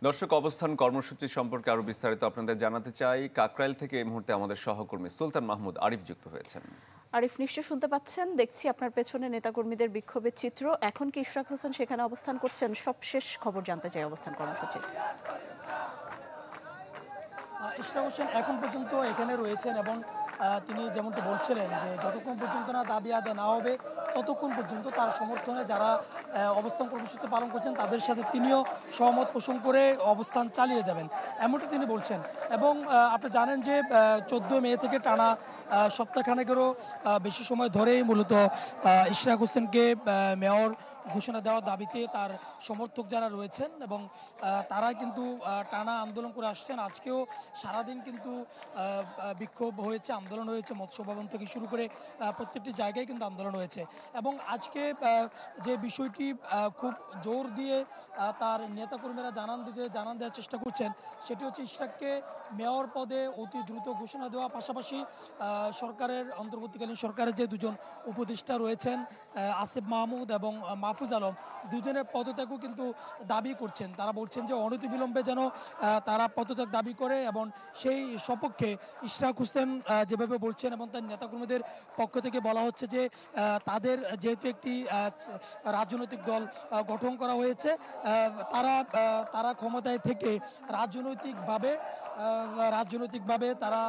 দর্শক, অবস্থান কর্মসূচি সম্পর্কে আরো বিস্তারিত আপনাদের জানাতে চাই। কাকরাইল থেকে এই মুহূর্তে আমাদের সহকর্মী সুলতান মাহমুদ আরিফ যুক্ত হয়েছেন। আরিফ, নিশ্চয় শুনতে পাচ্ছেন। দেখছি আপনার পেছনে নেতাকর্মীদের বিক্ষোভের চিত্র। এখন কি ইশরাক হোসেন সেখানে অবস্থান করছেন? সবশেষ খবর জানতে চাই অবস্থান কর্মসূচি। ইশরাক হোসেন এখন পর্যন্ত এখানে রয়েছেন এবং তিনি যেমনটি বলছিলেন যে যতক্ষণ পর্যন্ত না দাবি আদায় না হবে ততক্ষণ পর্যন্ত তার সমর্থনে যারা অবস্থান কর্মসূচি পালন করছেন তাদের সাথে তিনিও সহমত পোষণ করে অবস্থান চালিয়ে যাবেন, এমনটি তিনি বলছেন। এবং আপনি জানেন যে 14 মে থেকে টানা সপ্তাহখানেকেরও বেশি সময় ধরেই মূলত ইশরাক হোসেনকে মেয়র ঘোষণা দেওয়ার দাবিতে তার সমর্থক যারা রয়েছেন এবং তারা কিন্তু টানা আন্দোলন করে আসছেন। আজকেও সারাদিন কিন্তু বিক্ষোভ হয়েছে, আন্দোলন হয়েছে, মৎস্য ভবন থেকে শুরু করে প্রত্যেকটি জায়গায় কিন্তু আন্দোলন হয়েছে। এবং আজকে যে বিষয়টি খুব জোর দিয়ে তার নেতাকর্মীরা জানান দেওয়ার চেষ্টা করছেন সেটি হচ্ছে ইশরাককে মেয়র পদে অতি দ্রুত ঘোষণা দেওয়া, পাশাপাশি সরকারের অন্তর্বর্তীকালীন সরকারের যে দুজন উপদেষ্টা রয়েছেন আসিফ মাহমুদ এবং মাহফুজ আলম, দুজনের পদত্যাগও কিন্তু দাবি করছেন। তারা বলছেন যে অনতিবিলম্বে যেন তারা পদত্যাগ দাবি করে এবং সেই সপক্ষে ইশরাক হোসেন যেভাবে বলছেন এবং তার নেতাকর্মীদের পক্ষ থেকে বলা হচ্ছে যে তাদের যেহেতু একটি রাজনৈতিক দল গঠন করা হয়েছে, তারা ক্ষমতায় থেকে রাজনৈতিকভাবে তারা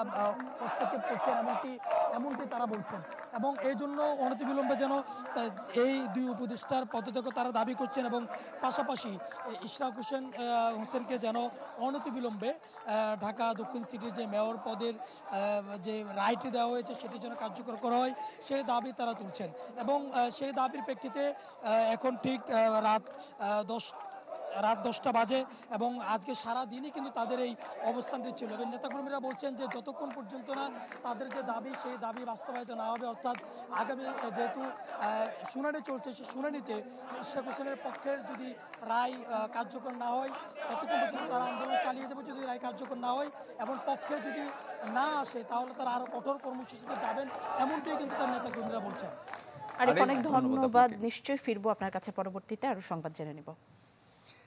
হস্তক্ষেপ করছেন এমনটি তারা বলছেন। এবং এই জন্য অনতিবিলম্বে যেন এই দুই উপদেষ্টার পদত্যাগ তারা দাবি করছেন এবং পাশাপাশি ইশরাক হোসেনকে যেন অনতিবিলম্বে ঢাকা দক্ষিণ সিটির যে মেয়র পদের যে রায়টি দেওয়া হয়েছে সেটি যেন কার্যকর করা হয় সেই দাবি তারা তুলছেন। এবং সেই দাবির প্রেক্ষিতে এখন ঠিক রাত 10টা বাজে এবং আজকে সারা দিনই কিন্তু তাদের এই অবস্থানটি ছিল। এবং নেতাকর্মীরা বলছেন যে যতক্ষণ পর্যন্ত না তাদের যে দাবি সেই দাবি বাস্তবায়িত না হবে, অর্থাৎ আগামী যেহেতু শুনানি চলছে সেই শুনানিতে ইশরাক হোসেনের পক্ষের যদি রায় কার্যকর না হয় ততক্ষণ পর্যন্ত তারা আন্দোলন চালিয়ে যাবে। যদি রায় কার্যকর না হয় এবং পক্ষে যদি না আসে তাহলে তারা আরও কঠোর কর্মসূচিতে যাবেন, এমনটিই কিন্তু তার নেতাকর্মীরা বলছেন। আরিফ, অনেক ধন্যবাদ। নিশ্চয়ই ফিরবো আপনার কাছে পরবর্তীতে, আরো সংবাদ জেনে নিব।